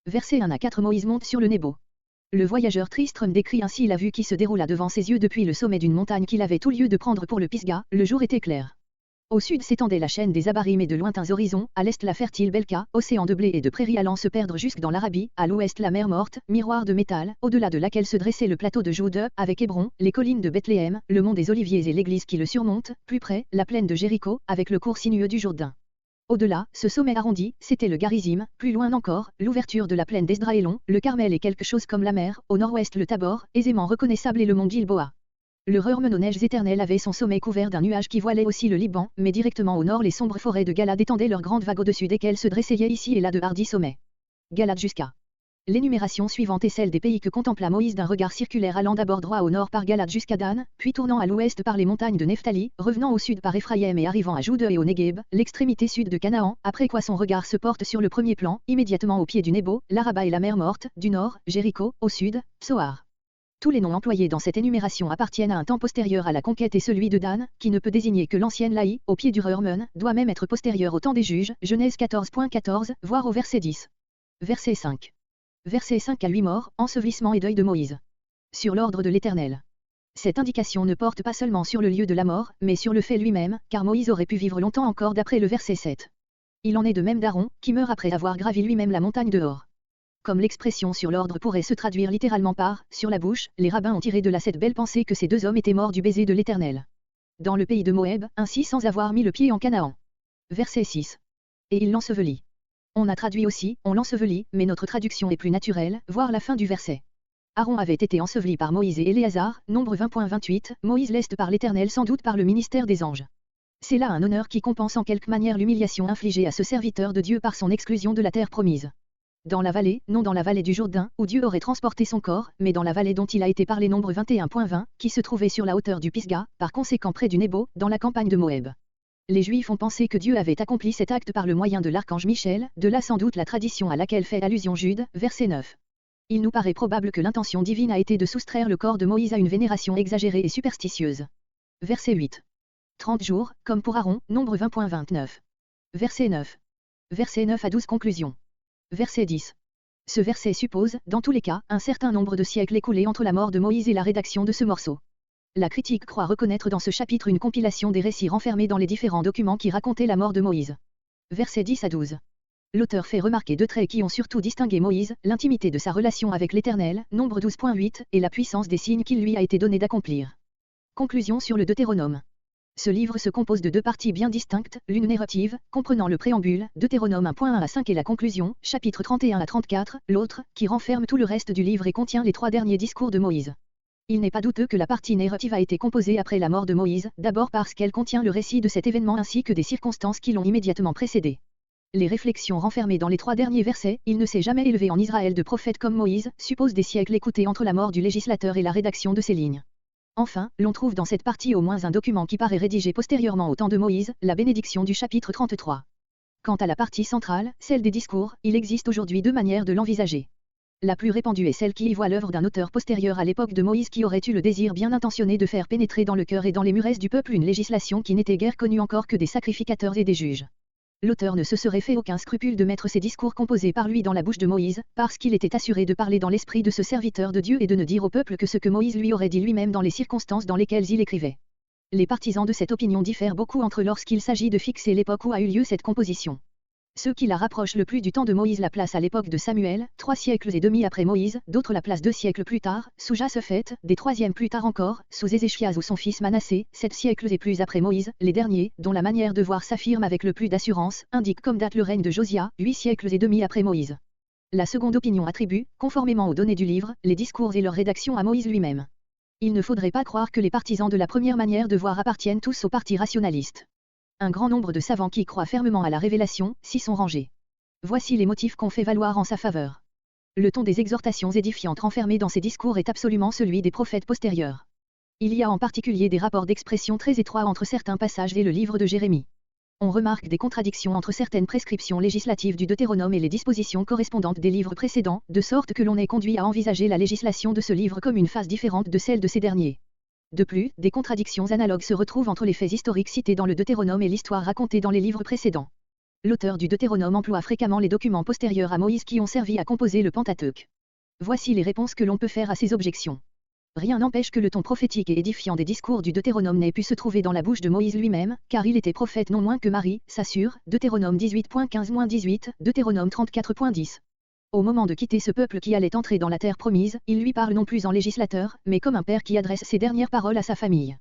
Verset 1 à 4 Moïse monte sur le Nebo. Le voyageur Tristram décrit ainsi la vue qui se déroula devant ses yeux depuis le sommet d'une montagne qu'il avait tout lieu de prendre pour le Pisga, le jour était clair. Au sud s'étendait la chaîne des Abarim et de lointains horizons, à l'est la fertile Belka, océan de blé et de prairies allant se perdre jusque dans l'Arabie, à l'ouest la mer Morte, miroir de métal, au-delà de laquelle se dressait le plateau de Jude, avec Hébron, les collines de Bethléem, le mont des Oliviers et l'église qui le surmonte, plus près, la plaine de Jéricho, avec le cours sinueux du Jourdain. Au-delà, ce sommet arrondi, c'était le Garizim, plus loin encore, l'ouverture de la plaine d'Esdraélon, le Carmel et quelque chose comme la mer, au nord-ouest le Tabor, aisément reconnaissable et le mont Gilboa. Le Hermon aux neiges éternelles avait son sommet couvert d'un nuage qui voilait aussi le Liban, mais directement au nord les sombres forêts de Galade étendaient leurs grandes vagues au-dessus desquelles se dressaient ici et là de hardis sommets. Galade jusqu'à. L'énumération suivante est celle des pays que contempla Moïse d'un regard circulaire allant d'abord droit au nord par Galade jusqu'à Dan, puis tournant à l'ouest par les montagnes de Nephtali, revenant au sud par Éphraïm et arrivant à Jude et au Negueb, l'extrémité sud de Canaan, après quoi son regard se porte sur le premier plan, immédiatement au pied du Nebo, l'Araba et la mer Morte, du nord, Jéricho, au sud, Psoar. Tous les noms employés dans cette énumération appartiennent à un temps postérieur à la conquête et celui de Dan, qui ne peut désigner que l'ancienne Laï, au pied du Hermon, doit même être postérieur au temps des juges, Genèse 14.14, voire au verset 10. Verset 5. Verset 5 à 8 morts, ensevelissement et deuil de Moïse. Sur l'ordre de l'Éternel. Cette indication ne porte pas seulement sur le lieu de la mort, mais sur le fait lui-même, car Moïse aurait pu vivre longtemps encore d'après le verset 7. Il en est de même d'Aaron, qui meurt après avoir gravi lui-même la montagne de Hor. Comme l'expression sur l'ordre pourrait se traduire littéralement par « sur la bouche », les rabbins ont tiré de là cette belle pensée que ces deux hommes étaient morts du baiser de l'Éternel. Dans le pays de Moab, ainsi sans avoir mis le pied en Canaan. Verset 6. Et il l'ensevelit. On a traduit aussi « on l'ensevelit », mais notre traduction est plus naturelle, voir la fin du verset. Aaron avait été enseveli par Moïse et Éléazar, Nombre 20.28, Moïse leste par l'Éternel sans doute par le ministère des anges. C'est là un honneur qui compense en quelque manière l'humiliation infligée à ce serviteur de Dieu par son exclusion de la terre promise. Dans la vallée, non dans la vallée du Jourdain, où Dieu aurait transporté son corps, mais dans la vallée dont il a été parlé Nombre 21.20, qui se trouvait sur la hauteur du Pisga, par conséquent près du Nebo, dans la campagne de Moab. Les Juifs ont pensé que Dieu avait accompli cet acte par le moyen de l'archange Michel, de là sans doute la tradition à laquelle fait allusion Jude, verset 9. Il nous paraît probable que l'intention divine a été de soustraire le corps de Moïse à une vénération exagérée et superstitieuse. Verset 8. 30 jours, comme pour Aaron, Nombre 20.29. Verset 9. Verset 9 à 12 conclusion. Verset 10. Ce verset suppose, dans tous les cas, un certain nombre de siècles écoulés entre la mort de Moïse et la rédaction de ce morceau. La critique croit reconnaître dans ce chapitre une compilation des récits renfermés dans les différents documents qui racontaient la mort de Moïse. Versets 10 à 12. L'auteur fait remarquer deux traits qui ont surtout distingué Moïse, l'intimité de sa relation avec l'Éternel, Nombre 12.8, et la puissance des signes qu'il lui a été donné d'accomplir. Conclusion sur le Deutéronome. Ce livre se compose de deux parties bien distinctes, l'une narrative, comprenant le préambule, Deutéronome 1.1 à 5 et la conclusion, chapitres 31 à 34, l'autre, qui renferme tout le reste du livre et contient les trois derniers discours de Moïse. Il n'est pas douteux que la partie narrative a été composée après la mort de Moïse, d'abord parce qu'elle contient le récit de cet événement ainsi que des circonstances qui l'ont immédiatement précédé. Les réflexions renfermées dans les trois derniers versets, il ne s'est jamais élevé en Israël de prophète comme Moïse, supposent des siècles écoutés entre la mort du législateur et la rédaction de ces lignes. Enfin, l'on trouve dans cette partie au moins un document qui paraît rédigé postérieurement au temps de Moïse, la bénédiction du chapitre 33. Quant à la partie centrale, celle des discours, il existe aujourd'hui deux manières de l'envisager. La plus répandue est celle qui y voit l'œuvre d'un auteur postérieur à l'époque de Moïse qui aurait eu le désir bien intentionné de faire pénétrer dans le cœur et dans les muresses du peuple une législation qui n'était guère connue encore que des sacrificateurs et des juges. L'auteur ne se serait fait aucun scrupule de mettre ses discours composés par lui dans la bouche de Moïse, parce qu'il était assuré de parler dans l'esprit de ce serviteur de Dieu et de ne dire au peuple que ce que Moïse lui aurait dit lui-même dans les circonstances dans lesquelles il écrivait. Les partisans de cette opinion diffèrent beaucoup entre lorsqu'il s'agit de fixer l'époque où a eu lieu cette composition. Ceux qui la rapprochent le plus du temps de Moïse la placent à l'époque de Samuel, 3 siècles et demi après Moïse, d'autres la placent 2 siècles plus tard, sous Jasaphet, des 3e plus tard encore, sous Ézéchias ou son fils Manassé, 7 siècles et plus après Moïse, les derniers, dont la manière de voir s'affirme avec le plus d'assurance, indiquent comme date le règne de Josia, 8 siècles et demi après Moïse. La seconde opinion attribue, conformément aux données du livre, les discours et leur rédaction à Moïse lui-même. Il ne faudrait pas croire que les partisans de la première manière de voir appartiennent tous au parti rationaliste. Un grand nombre de savants qui croient fermement à la révélation, s'y sont rangés. Voici les motifs qu'on fait valoir en sa faveur. Le ton des exhortations édifiantes renfermées dans ces discours est absolument celui des prophètes postérieurs. Il y a en particulier des rapports d'expression très étroits entre certains passages et le livre de Jérémie. On remarque des contradictions entre certaines prescriptions législatives du Deutéronome et les dispositions correspondantes des livres précédents, de sorte que l'on est conduit à envisager la législation de ce livre comme une phase différente de celle de ces derniers. De plus, des contradictions analogues se retrouvent entre les faits historiques cités dans le Deutéronome et l'histoire racontée dans les livres précédents. L'auteur du Deutéronome emploie fréquemment les documents postérieurs à Moïse qui ont servi à composer le Pentateuque. Voici les réponses que l'on peut faire à ces objections. Rien n'empêche que le ton prophétique et édifiant des discours du Deutéronome n'ait pu se trouver dans la bouche de Moïse lui-même, car il était prophète non moins que Marie, s'assure, Deutéronome 18.15-18, Deutéronome 34.10. Au moment de quitter ce peuple qui allait entrer dans la terre promise, il lui parle non plus en législateur, mais comme un père qui adresse ses dernières paroles à sa famille.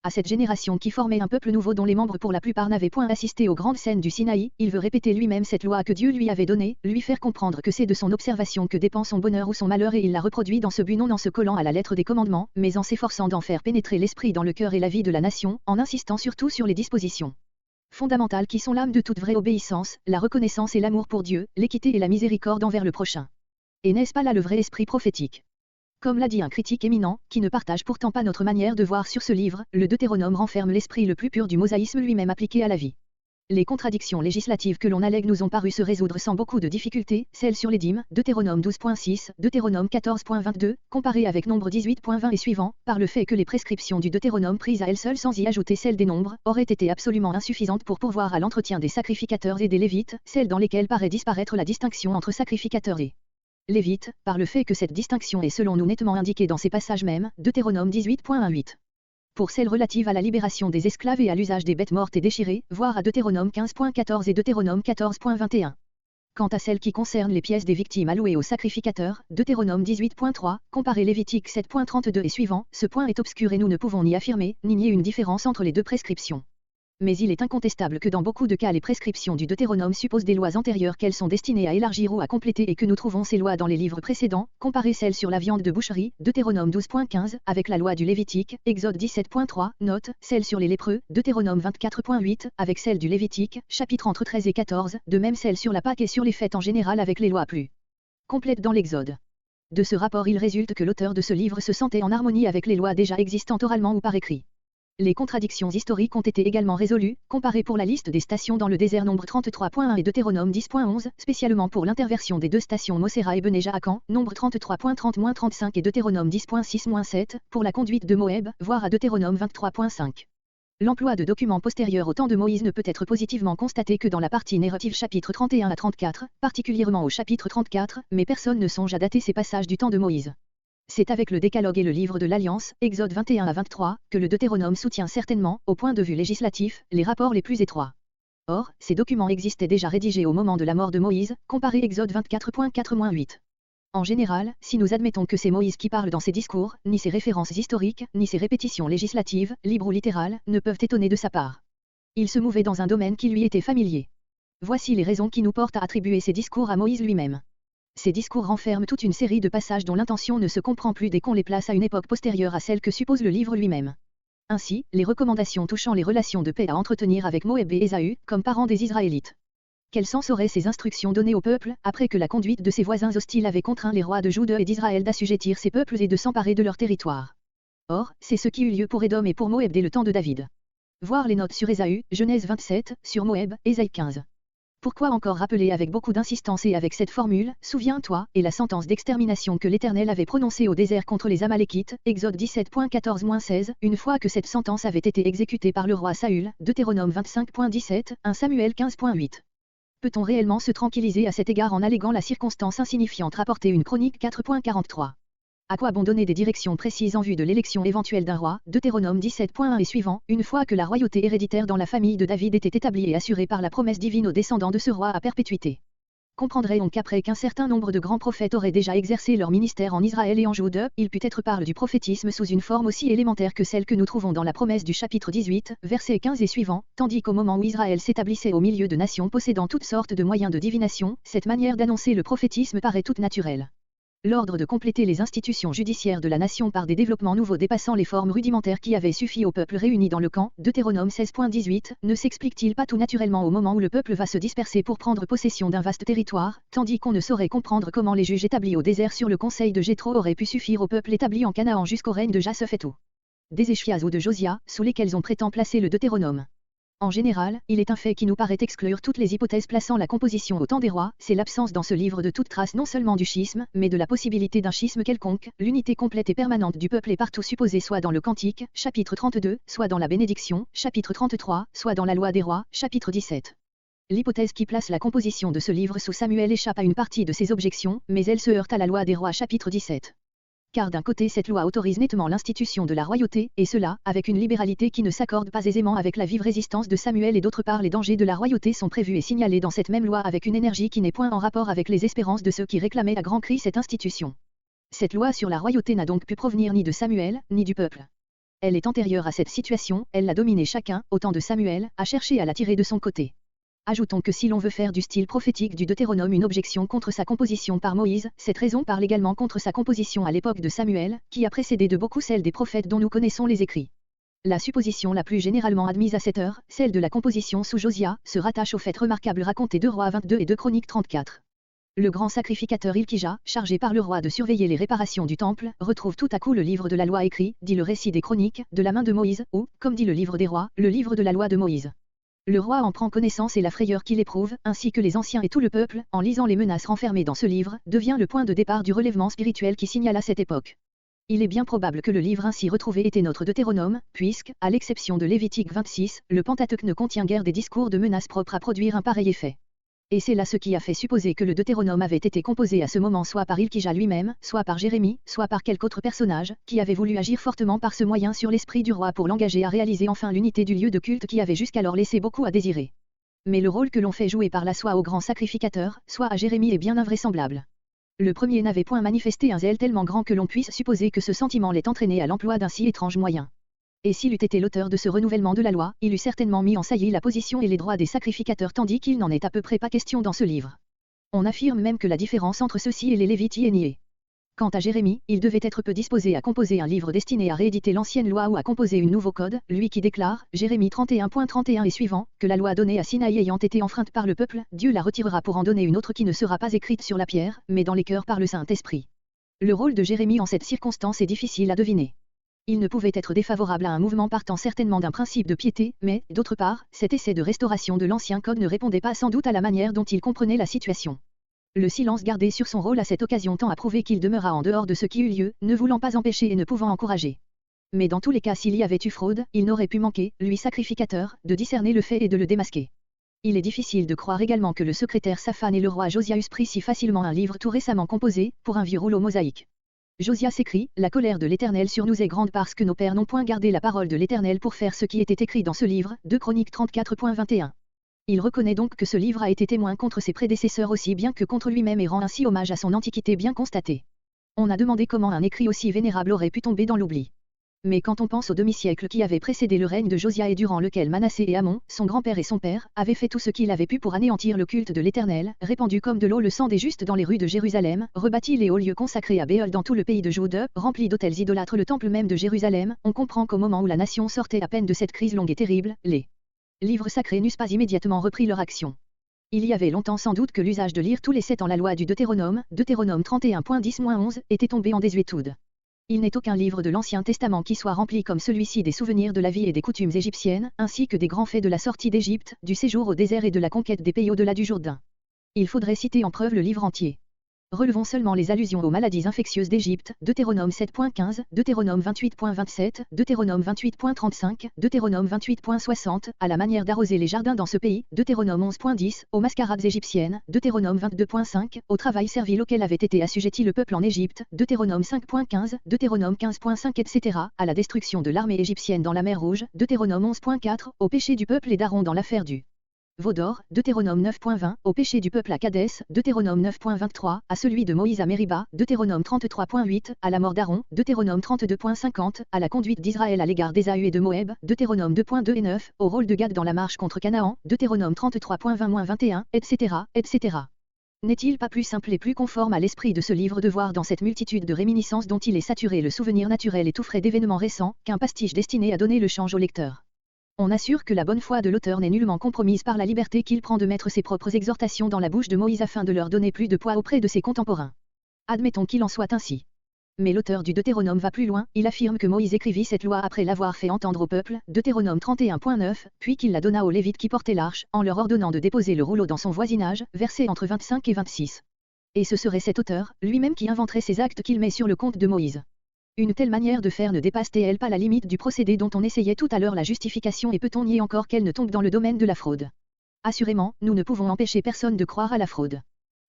À cette génération qui formait un peuple nouveau dont les membres pour la plupart n'avaient point assisté aux grandes scènes du Sinaï, il veut répéter lui-même cette loi que Dieu lui avait donnée, lui faire comprendre que c'est de son observation que dépend son bonheur ou son malheur et il la reproduit dans ce but non en se collant à la lettre des commandements, mais en s'efforçant d'en faire pénétrer l'esprit dans le cœur et la vie de la nation, en insistant surtout sur les dispositions fondamentales qui sont l'âme de toute vraie obéissance, la reconnaissance et l'amour pour Dieu, l'équité et la miséricorde envers le prochain. Et n'est-ce pas là le vrai esprit prophétique ? Comme l'a dit un critique éminent, qui ne partage pourtant pas notre manière de voir sur ce livre, le Deutéronome renferme l'esprit le plus pur du mosaïsme lui-même appliqué à la vie. Les contradictions législatives que l'on allègue nous ont paru se résoudre sans beaucoup de difficultés, celles sur les dîmes, Deutéronome 12.6, Deutéronome 14.22, comparées avec Nombre 18.20 et suivants, par le fait que les prescriptions du Deutéronome prises à elles seules sans y ajouter celles des nombres, auraient été absolument insuffisantes pour pourvoir à l'entretien des sacrificateurs et des Lévites, celles dans lesquelles paraît disparaître la distinction entre sacrificateurs et Lévites, par le fait que cette distinction est selon nous nettement indiquée dans ces passages mêmes, Deutéronome 18.18. Pour celles relatives à la libération des esclaves et à l'usage des bêtes mortes et déchirées, voire à Deutéronome 15.14 et Deutéronome 14.21. Quant à celles qui concernent les pièces des victimes allouées aux sacrificateurs, Deutéronome 18.3, comparé Lévitique 7.32 et suivant, ce point est obscur et nous ne pouvons ni affirmer, ni nier une différence entre les deux prescriptions. Mais il est incontestable que dans beaucoup de cas les prescriptions du Deutéronome supposent des lois antérieures qu'elles sont destinées à élargir ou à compléter et que nous trouvons ces lois dans les livres précédents, comparez celles sur la viande de boucherie, Deutéronome 12.15, avec la loi du Lévitique, Exode 17.3, note, celle sur les lépreux, Deutéronome 24.8, avec celle du Lévitique, chapitre entre 13 et 14, de même celle sur la Pâque et sur les fêtes en général avec les lois plus complètes dans l'Exode. De ce rapport il résulte que l'auteur de ce livre se sentait en harmonie avec les lois déjà existantes oralement ou par écrit. Les contradictions historiques ont été également résolues, comparées pour la liste des stations dans le désert Nombre 33.1 et Deutéronome 10.11, spécialement pour l'interversion des deux stations Mosera et Benéja à Can, Nombre 33.30-35 et Deutéronome 10.6-7, pour la conduite de Moab, voire à Deutéronome 23.5. L'emploi de documents postérieurs au temps de Moïse ne peut être positivement constaté que dans la partie narrative chapitre 31 à 34, particulièrement au chapitre 34, mais personne ne songe à dater ces passages du temps de Moïse. C'est avec le Décalogue et le livre de l'Alliance, Exode 21 à 23, que le Deutéronome soutient certainement, au point de vue législatif, les rapports les plus étroits. Or, ces documents existaient déjà rédigés au moment de la mort de Moïse, comparé Exode 24.4-8. En général, si nous admettons que c'est Moïse qui parle dans ses discours, ni ses références historiques, ni ses répétitions législatives, libres ou littérales, ne peuvent étonner de sa part. Il se mouvait dans un domaine qui lui était familier. Voici les raisons qui nous portent à attribuer ces discours à Moïse lui-même. Ces discours renferment toute une série de passages dont l'intention ne se comprend plus dès qu'on les place à une époque postérieure à celle que suppose le livre lui-même. Ainsi, les recommandations touchant les relations de paix à entretenir avec Moab et Ésaü, comme parents des Israélites. Quel sens auraient ces instructions données au peuple, après que la conduite de ses voisins hostiles avait contraint les rois de Juda et d'Israël d'assujettir ces peuples et de s'emparer de leur territoire? Or, c'est ce qui eut lieu pour Édom et pour Moab dès le temps de David. Voir les notes sur Ésaü, Genèse 27, sur Moab, Ésaïe 15. Pourquoi encore rappeler avec beaucoup d'insistance et avec cette formule, souviens-toi, et la sentence d'extermination que l'Éternel avait prononcée au désert contre les Amalékites, Exode 17.14-16, une fois que cette sentence avait été exécutée par le roi Saül, Deutéronome 25.17, 1 Samuel 15.8. Peut-on réellement se tranquilliser à cet égard en alléguant la circonstance insignifiante rapportée une chronique 4.43? À quoi bon donner des directions précises en vue de l'élection éventuelle d'un roi, Deutéronome 17.1 et suivant, une fois que la royauté héréditaire dans la famille de David était établie et assurée par la promesse divine aux descendants de ce roi à perpétuité? Comprendrait donc qu'après qu'un certain nombre de grands prophètes auraient déjà exercé leur ministère en Israël et en Juda, il put être parle du prophétisme sous une forme aussi élémentaire que celle que nous trouvons dans la promesse du chapitre 18, versets 15 et suivants, tandis qu'au moment où Israël s'établissait au milieu de nations possédant toutes sortes de moyens de divination, cette manière d'annoncer le prophétisme paraît toute naturelle. L'ordre de compléter les institutions judiciaires de la nation par des développements nouveaux dépassant les formes rudimentaires qui avaient suffi au peuple réuni dans le camp, Deutéronome 16.18, ne s'explique-t-il pas tout naturellement au moment où le peuple va se disperser pour prendre possession d'un vaste territoire, tandis qu'on ne saurait comprendre comment les juges établis au désert sur le conseil de Jéthro auraient pu suffire au peuple établi en Canaan jusqu'au règne de Jasaphet ou des Échias ou de Josia, sous lesquels on prétend placer le Deutéronome. En général, il est un fait qui nous paraît exclure toutes les hypothèses plaçant la composition au temps des rois, c'est l'absence dans ce livre de toute trace non seulement du schisme, mais de la possibilité d'un schisme quelconque, l'unité complète et permanente du peuple est partout supposée soit dans le Cantique, chapitre 32, soit dans la Bénédiction, chapitre 33, soit dans la Loi des rois, chapitre 17. L'hypothèse qui place la composition de ce livre sous Samuel échappe à une partie de ces objections, mais elle se heurte à la loi des rois chapitre 17. Car d'un côté cette loi autorise nettement l'institution de la royauté, et cela, avec une libéralité qui ne s'accorde pas aisément avec la vive résistance de Samuel, et d'autre part les dangers de la royauté sont prévus et signalés dans cette même loi avec une énergie qui n'est point en rapport avec les espérances de ceux qui réclamaient à grands cris cette institution. Cette loi sur la royauté n'a donc pu provenir ni de Samuel, ni du peuple. Elle est antérieure à cette situation, elle l'a dominée chacun, au temps de Samuel, a cherché à la tirer de son côté. Ajoutons que si l'on veut faire du style prophétique du Deutéronome une objection contre sa composition par Moïse, cette raison parle également contre sa composition à l'époque de Samuel, qui a précédé de beaucoup celle des prophètes dont nous connaissons les écrits. La supposition la plus généralement admise à cette heure, celle de la composition sous Josia, se rattache au fait remarquable raconté de Rois 22 et de Chroniques 34. Le grand sacrificateur Ilkija, chargé par le roi de surveiller les réparations du temple, retrouve tout à coup le livre de la loi écrit, dit le récit des Chroniques, de la main de Moïse, ou, comme dit le livre des rois, le livre de la loi de Moïse. Le roi en prend connaissance et la frayeur qu'il éprouve, ainsi que les anciens et tout le peuple, en lisant les menaces renfermées dans ce livre, devient le point de départ du relèvement spirituel qui signale à cette époque. Il est bien probable que le livre ainsi retrouvé était notre Deutéronome, puisque, à l'exception de Lévitique 26, le Pentateuque ne contient guère des discours de menaces propres à produire un pareil effet. Et c'est là ce qui a fait supposer que le Deutéronome avait été composé à ce moment soit par Ilkija lui-même, soit par Jérémie, soit par quelque autre personnage, qui avait voulu agir fortement par ce moyen sur l'esprit du roi pour l'engager à réaliser enfin l'unité du lieu de culte qui avait jusqu'alors laissé beaucoup à désirer. Mais le rôle que l'on fait jouer par là soit au grand sacrificateur, soit à Jérémie est bien invraisemblable. Le premier n'avait point manifesté un zèle tellement grand que l'on puisse supposer que ce sentiment l'ait entraîné à l'emploi d'un si étrange moyen. Et s'il eût été l'auteur de ce renouvellement de la loi, il eût certainement mis en saillie la position et les droits des sacrificateurs tandis qu'il n'en est à peu près pas question dans ce livre. On affirme même que la différence entre ceux-ci et les Lévites y est niée. Quant à Jérémie, il devait être peu disposé à composer un livre destiné à rééditer l'ancienne loi ou à composer un nouveau code, lui qui déclare, Jérémie 31.31 et suivant, que la loi donnée à Sinaï ayant été enfreinte par le peuple, Dieu la retirera pour en donner une autre qui ne sera pas écrite sur la pierre, mais dans les cœurs par le Saint-Esprit. Le rôle de Jérémie en cette circonstance est difficile à deviner. Il ne pouvait être défavorable à un mouvement partant certainement d'un principe de piété, mais, d'autre part, cet essai de restauration de l'ancien code ne répondait pas sans doute à la manière dont il comprenait la situation. Le silence gardé sur son rôle à cette occasion tend à prouver qu'il demeura en dehors de ce qui eut lieu, ne voulant pas empêcher et ne pouvant encourager. Mais dans tous les cas s'il y avait eu fraude, il n'aurait pu manquer, lui sacrificateur, de discerner le fait et de le démasquer. Il est difficile de croire également que le secrétaire Saphan et le roi Josia eussent pris si facilement un livre tout récemment composé, pour un vieux rouleau mosaïque. Josia s'écrie, la colère de l'Éternel sur nous est grande parce que nos pères n'ont point gardé la parole de l'Éternel pour faire ce qui était écrit dans ce livre, 2 Chroniques 34.21. Il reconnaît donc que ce livre a été témoin contre ses prédécesseurs aussi bien que contre lui-même et rend ainsi hommage à son antiquité bien constatée. On a demandé comment un écrit aussi vénérable aurait pu tomber dans l'oubli. Mais quand on pense au demi-siècle qui avait précédé le règne de Josia et durant lequel Manassé et Amon, son grand-père et son père, avaient fait tout ce qu'il avait pu pour anéantir le culte de l'Éternel, répandu comme de l'eau le sang des justes dans les rues de Jérusalem, rebâti les hauts lieux consacrés à Béol dans tout le pays de Jude, rempli d'autels idolâtres le temple même de Jérusalem, on comprend qu'au moment où la nation sortait à peine de cette crise longue et terrible, les livres sacrés n'eussent pas immédiatement repris leur action. Il y avait longtemps sans doute que l'usage de lire tous les 7 ans la loi du Deutéronome 31.10-11, était tombé en désuétude. Il n'est aucun livre de l'Ancien Testament qui soit rempli comme celui-ci des souvenirs de la vie et des coutumes égyptiennes, ainsi que des grands faits de la sortie d'Égypte, du séjour au désert et de la conquête des pays au-delà du Jourdain. Il faudrait citer en preuve le livre entier. Relevons seulement les allusions aux maladies infectieuses d'Égypte, Deutéronome 7.15, Deutéronome 28.27, Deutéronome 28.35, Deutéronome 28.60, à la manière d'arroser les jardins dans ce pays, Deutéronome 11.10, aux mascarades égyptiennes, Deutéronome 22.5, au travail servile auquel avait été assujetti le peuple en Égypte, Deutéronome 5.15, Deutéronome 15.5 etc., à la destruction de l'armée égyptienne dans la mer Rouge, Deutéronome 11.4, au péché du peuple et d'Aaron dans l'affaire du veau d'or, Deutéronome 9.20, au péché du peuple à Kadès, Deutéronome 9.23, à celui de Moïse à Mériba, Deutéronome 33.8, à la mort d'Aaron, Deutéronome 32.50, à la conduite d'Israël à l'égard d'Ésaü et de Moab, Deutéronome 2.2 et 9, au rôle de Gad dans la marche contre Canaan, Deutéronome 33.20-21, etc., etc. N'est-il pas plus simple et plus conforme à l'esprit de ce livre de voir dans cette multitude de réminiscences dont il est saturé le souvenir naturel et tout frais d'événements récents, qu'un pastiche destiné à donner le change au lecteur? On assure que la bonne foi de l'auteur n'est nullement compromise par la liberté qu'il prend de mettre ses propres exhortations dans la bouche de Moïse afin de leur donner plus de poids auprès de ses contemporains. Admettons qu'il en soit ainsi. Mais l'auteur du Deutéronome va plus loin, il affirme que Moïse écrivit cette loi après l'avoir fait entendre au peuple, Deutéronome 31.9, puis qu'il la donna aux Lévites qui portaient l'arche, en leur ordonnant de déposer le rouleau dans son voisinage, versets entre 25 et 26. Et ce serait cet auteur, lui-même qui inventerait ces actes qu'il met sur le compte de Moïse. Une telle manière de faire ne dépasse-t-elle pas la limite du procédé dont on essayait tout à l'heure la justification et peut-on nier encore qu'elle ne tombe dans le domaine de la fraude? Assurément, nous ne pouvons empêcher personne de croire à la fraude.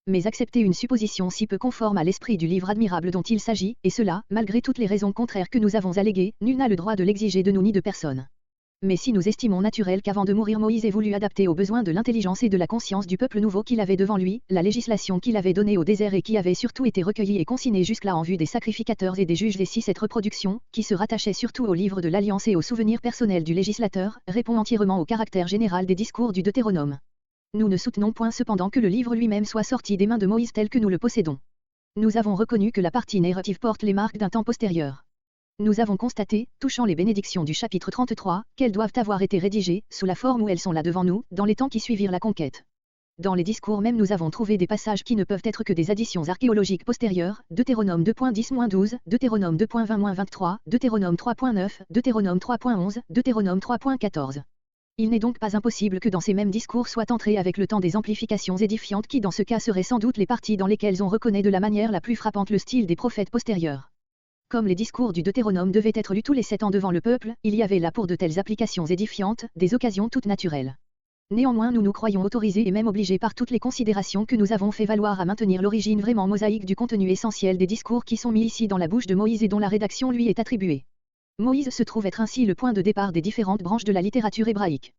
Mais accepter une supposition si peu conforme à l'esprit du livre admirable dont il s'agit, et cela, malgré toutes les raisons contraires que nous avons alléguées, nul n'a le droit de l'exiger de nous ni de personne. Mais si nous estimons naturel qu'avant de mourir Moïse ait voulu adapter aux besoins de l'intelligence et de la conscience du peuple nouveau qu'il avait devant lui, la législation qu'il avait donnée au désert et qui avait surtout été recueillie et consignée jusque-là en vue des sacrificateurs et des juges, et si cette reproduction, qui se rattachait surtout au livre de l'Alliance et au souvenir personnel du législateur, répond entièrement au caractère général des discours du Deutéronome. Nous ne soutenons point cependant que le livre lui-même soit sorti des mains de Moïse tel que nous le possédons. Nous avons reconnu que la partie narrative porte les marques d'un temps postérieur. Nous avons constaté, touchant les bénédictions du chapitre 33, qu'elles doivent avoir été rédigées, sous la forme où elles sont là devant nous, dans les temps qui suivirent la conquête. Dans les discours même nous avons trouvé des passages qui ne peuvent être que des additions archéologiques postérieures, Deutéronome 2.10-12, Deutéronome 2.20-23, Deutéronome 3.9, Deutéronome 3.11, Deutéronome 3.14. Il n'est donc pas impossible que dans ces mêmes discours soient entrées avec le temps des amplifications édifiantes qui dans ce cas seraient sans doute les parties dans lesquelles on reconnaît de la manière la plus frappante le style des prophètes postérieurs. Comme les discours du Deutéronome devaient être lus tous les 7 ans devant le peuple, il y avait là pour de telles applications édifiantes, des occasions toutes naturelles. Néanmoins nous nous croyons autorisés et même obligés par toutes les considérations que nous avons fait valoir à maintenir l'origine vraiment mosaïque du contenu essentiel des discours qui sont mis ici dans la bouche de Moïse et dont la rédaction lui est attribuée. Moïse se trouve être ainsi le point de départ des différentes branches de la littérature hébraïque.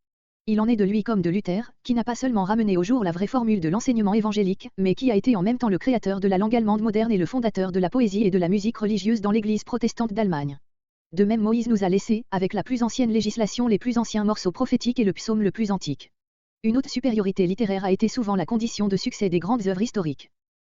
Il en est de lui comme de Luther, qui n'a pas seulement ramené au jour la vraie formule de l'enseignement évangélique, mais qui a été en même temps le créateur de la langue allemande moderne et le fondateur de la poésie et de la musique religieuse dans l'Église protestante d'Allemagne. De même Moïse nous a laissé, avec la plus ancienne législation, les plus anciens morceaux prophétiques et le psaume le plus antique. Une haute supériorité littéraire a été souvent la condition de succès des grandes œuvres historiques.